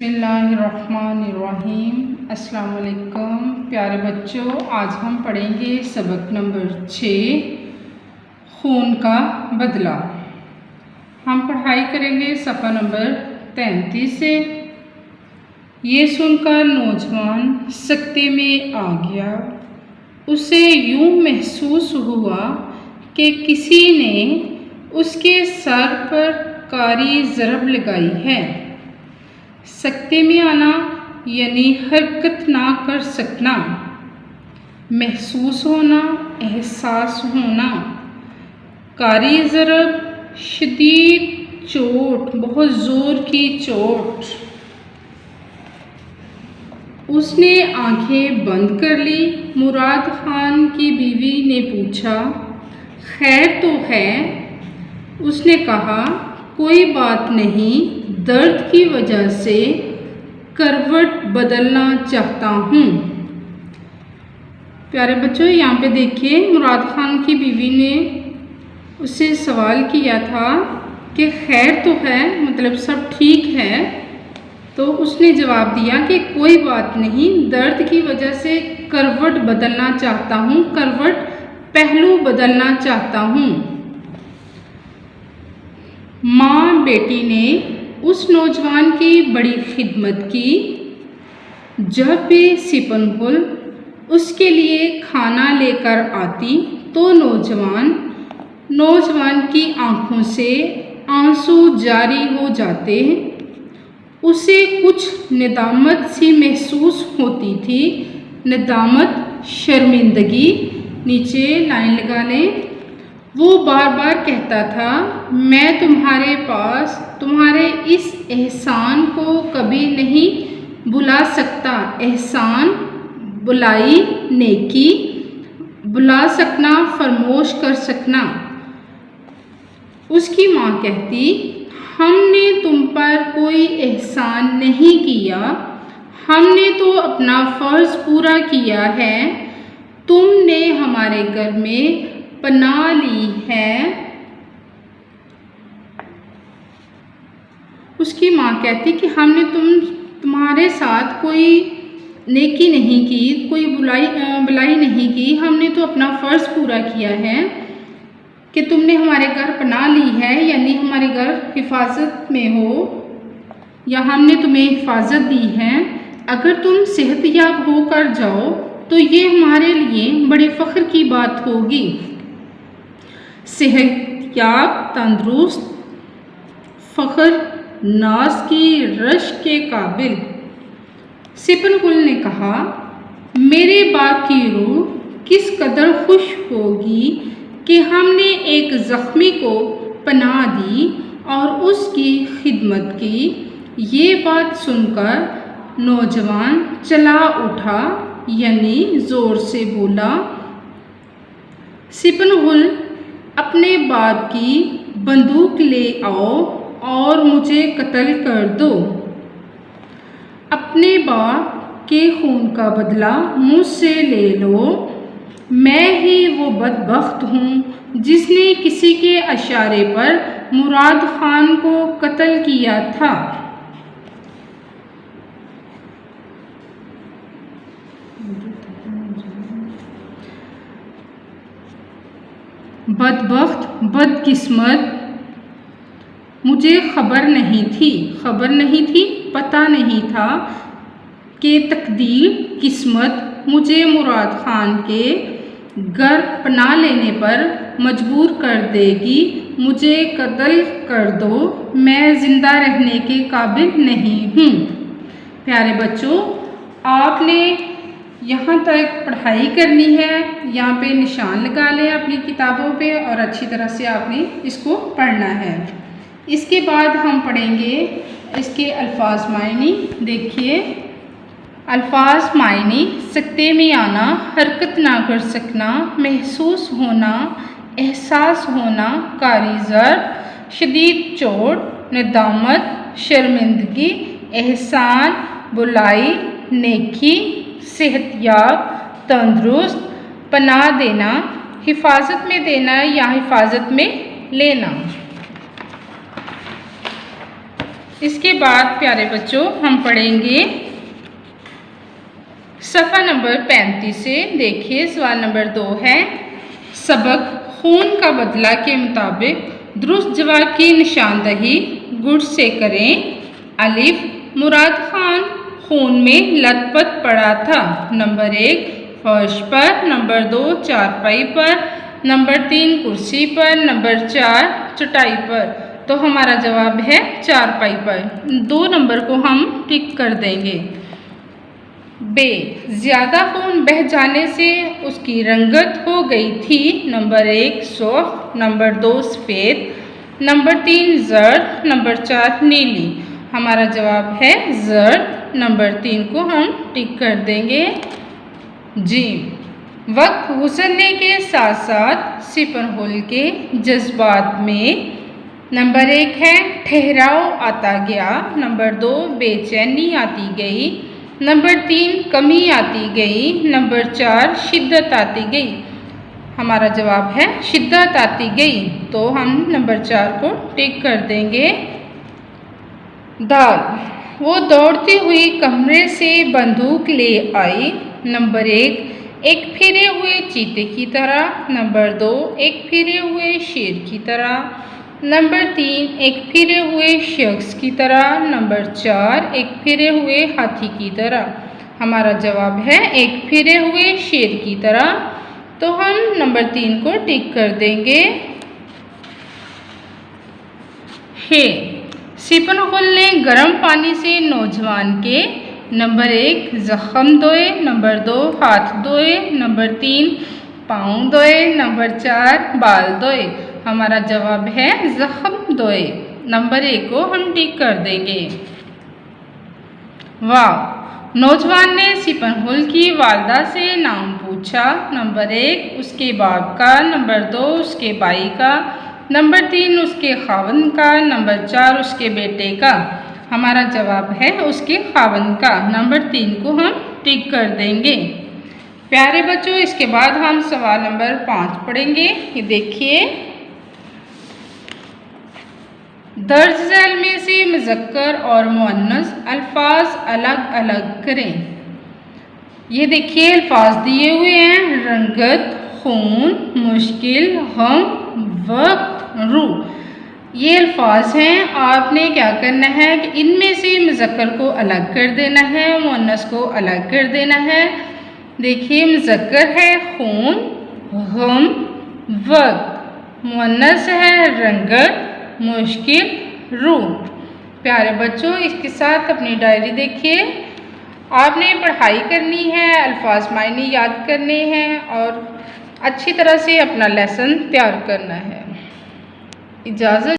बिस्मिल्लाहिर्रहमानिर्रहीम। अस्सलाम वालेकुम प्यारे बच्चों, आज हम पढ़ेंगे सबक नंबर 6 खून का बदला। हम पढ़ाई करेंगे सफ़ा नंबर 33 से। ये सुनकर नौजवान सकते में आ गया। उसे यूँ महसूस हुआ कि किसी ने उसके सर पर कारी ज़रब लगाई है। सकते में आना यानी हरकत ना कर सकना, महसूस होना, एहसास होना। कारी ज़रब शदीद चोट, बहुत ज़ोर की चोट। उसने आंखें बंद कर ली। मुराद खान की बीवी ने पूछा, खैर तो है? उसने कहा, कोई बात नहीं, दर्द की वजह से करवट बदलना चाहता हूँ। प्यारे बच्चों, यहाँ पे देखिए मुराद खान की बीवी ने उससे सवाल किया था कि खैर तो है, मतलब सब ठीक है। तो उसने जवाब दिया कि कोई बात नहीं, दर्द की वजह से करवट बदलना चाहता हूँ, करवट पहलू बदलना चाहता हूँ। माँ बेटी ने उस नौजवान की बड़ी खिदमत की। जब भी सिपनगुल उसके लिए खाना लेकर आती तो नौजवान की आंखों से आंसू जारी हो जाते। उसे कुछ निदामत सी महसूस होती थी। निदामत, शर्मिंदगी, नीचे लाइन लगा लें। वो बार बार कहता था, मैं तुम्हारे पास तुम्हारे इस एहसान को कभी नहीं भुला सकता। एहसान, बुलाई, नेकी, बुला सकना, फरमोश कर सकना। उसकी माँ कहती, हमने तुम पर कोई एहसान नहीं किया, हमने तो अपना फ़र्ज़ पूरा किया है। तुमने हमारे घर में पनाह ली है। उसकी माँ कहती कि हमने तुम्हारे साथ कोई नेकी नहीं की, कोई बुलाई नहीं की, हमने तो अपना फ़र्ज़ पूरा किया है कि तुमने हमारे घर पनाह ली है, यानी हमारे घर हिफाजत में हो, या हमने तुम्हें हिफाजत दी है। अगर तुम सेहतयाब होकर जाओ तो ये हमारे लिए बड़े फ़ख्र की बात होगी। सेहतयाब, तंदुरुस्त, फ़ख्र, नाज की रश के काबिल। सिपनगुल ने कहा, मेरे बाप की रूह किस कदर खुश होगी कि हमने एक ज़ख्मी को पनाह दी और उसकी खिदमत की। ये बात सुनकर नौजवान चला उठा, यानी ज़ोर से बोला, सिपनगुल, अपने बाप की बंदूक ले आओ और मुझे कत्ल कर दो। अपने बाप के खून का बदला मुझसे ले लो। मैं ही वो बदबख्त हूँ जिसने किसी के इशारे पर मुराद खान को कत्ल किया था। बदबख्त, बदकिस्मत, मुझे खबर नहीं थी, पता नहीं था कि तकदीर, किस्मत मुझे मुराद खान के घर पनाह लेने पर मजबूर कर देगी। मुझे कत्ल कर दो, मैं ज़िंदा रहने के काबिल नहीं हूँ। प्यारे बच्चों, आपने यहाँ तक पढ़ाई करनी है। यहाँ पे निशान लगा लें अपनी किताबों पे और अच्छी तरह से आपने इसको पढ़ना है। इसके बाद हम पढ़ेंगे इसके अल्फाज मायनी। देखिए, अल्फाज मायनी, सकते में आना, हरकत ना कर सकना, महसूस होना, एहसास होना, कारी ज़रब, शदीद चोट, निदामत, शर्मिंदगी, एहसान, बुलाई, नेकी, सेहतयाब, तंदुरुस्त, पनाह देना, हिफाजत में देना या हिफाजत में लेना। इसके बाद प्यारे बच्चों हम पढ़ेंगे सफ़ा नंबर 35 से। देखिए सवाल नंबर 2 है, सबक खून का बदला के मुताबिक दुरुस्त जवाब की निशानदही गुड़ से करें। अलिफ, मुराद खान खून में लथपथ पड़ा था। नंबर 1 फर्श पर, नंबर 2 चारपाई पर, नंबर 3 कुर्सी पर, नंबर 4 चटाई पर। तो हमारा जवाब है चारपाई पर। 2 नंबर को हम टिक कर देंगे। बे, ज़्यादा खून बह जाने से उसकी रंगत हो गई थी। नंबर 1 सुर्ख, नंबर 2 सफ़ेद, नंबर 3 जर्द, नंबर 4 नीली। हमारा जवाब है जर्द। नंबर 3 को हम टिक कर देंगे। जी, वक्त गुजरने के साथ साथ सिपरहुल के जज्बात में नंबर 1 है ठहराव आता गया, नंबर 2 बेचैनी आती गई, नंबर 3 कमी आती गई, नंबर 4 शिद्दत आती गई। हमारा जवाब है शिद्दत आती गई। तो हम नंबर 4 को टिक कर देंगे। दाल, वो दौड़ती हुई कमरे से बंदूक ले आई। नंबर 1 एक फिरे हुए चीते की तरह, नंबर 2 एक फिरे हुए शेर की तरह, नंबर 3 एक फिरे हुए शख्स की तरह, नंबर 4 एक फिरे हुए हाथी की तरह। हमारा जवाब है एक फिरे हुए शेर की तरह। तो हम नंबर 3 को टिक कर देंगे। हे, सिपरहुल ने गर्म पानी से नौजवान के नंबर 1 जख्म धोए, नंबर 2 हाथ धोए, नंबर 3 पाँव धोए, नंबर 4 बाल धोए। हमारा जवाब है जख्म धोए। नंबर 1 को हम टिक कर देंगे। वाह, नौजवान ने सिपरहुल की वालदा से नाम पूछा। नंबर 1 उसके बाप का, नंबर 2 उसके भाई का, नंबर 3 उसके खावंद का, नंबर 4 उसके बेटे का। हमारा जवाब है उसके खावंद का। नंबर 3 को हम टिक कर देंगे। प्यारे बच्चों, इसके बाद हम सवाल नंबर 5 पढ़ेंगे। ये देखिए, दर्ज झैल में से मुज़क्कर और मुअन्नस अल्फाज अलग अलग करें। ये देखिए अल्फाज दिए हुए हैं, रंगत, खून, मुश्किल, गम, वक्त, रूह। ये अल्फाज हैं। आपने क्या करना है कि इनमें से मुज़क्कर को अलग कर देना है, मुअन्नस को अलग कर देना है। देखिए मुज़क्कर है खून, गम, वक्त, मुअन्नस है रंगत, मुश्किल, रूह। प्यारे बच्चों, इसके साथ अपनी डायरी देखिए। आपने पढ़ाई करनी है, अल्फाज मायने याद करने हैं और अच्छी तरह से अपना लेसन तैयार करना है। इजाज़त।